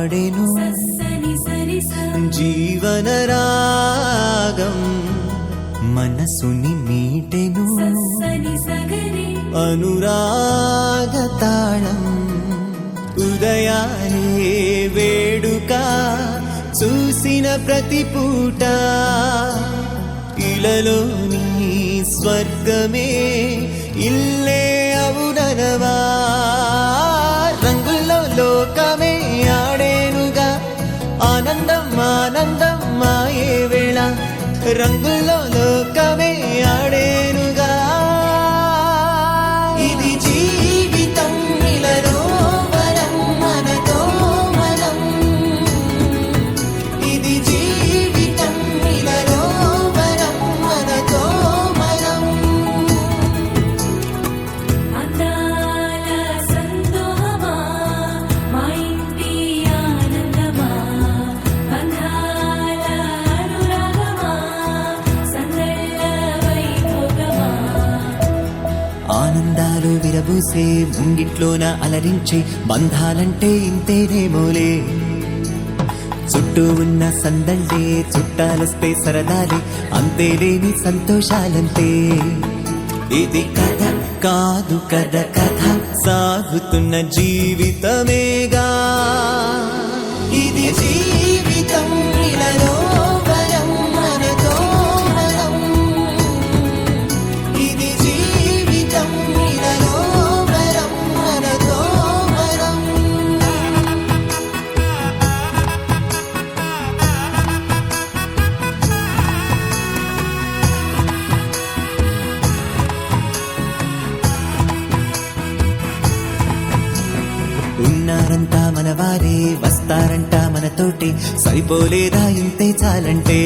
పాడెను జీవన రాగం మనసుని మీటెను అనురాగ తాళం ఉదయాలే వేడుక చూసిన ప్రతి పూట ఇలలోని స్వర్గమే ఇల్లే అవుననవా రంగుల్లో లోకమే ఆడేనుగా ఆనందం ఆనందం మాయే వేళ రంగుల్లో లోకమే ఆడేనుగా ఇది జీవితం ఇలలో వరం మనతో మనం ఇది జీవితం ఇలలో వరం మనతో మనం అందాల సంతోషమా మా ఇంటి ఆనందమా బంధాల అనురాగమా సందళ్ళ వైభోగమా ఆనందాలు విరబూసే ముంగిట్లోన అలరించే బంధాలంటే ఇంతేనేమోలే చుట్టూ ఉన్న సందళ్ళే చుట్టాలొస్తే సరదాలే అంతేలేని సంతోషాలంతే ఇది కథ కాదు కథ కథ సాగుతున్న జీవితమేగా ఇది జీవితం ఇలలో వరం మనతో మనం ఇది జీవితం ఇలలో వరం మనతో మనం ఉన్నారంతా మనవారే వస్తారంట మనతోటి సరిపోలేదా ఇంతే చాలంటే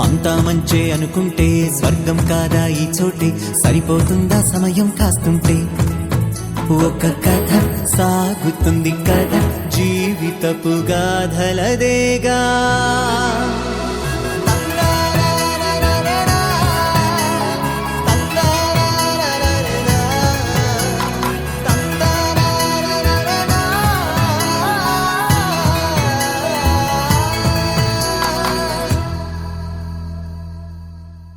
అంతా మంచే అనుకుంటే స్వర్గం కాదా ఈ చోటే సరిపోతుందా సమయం కాస్తుంటే ఒక కథ సాగుతుంది కథ జీవితపు గాథలదేగా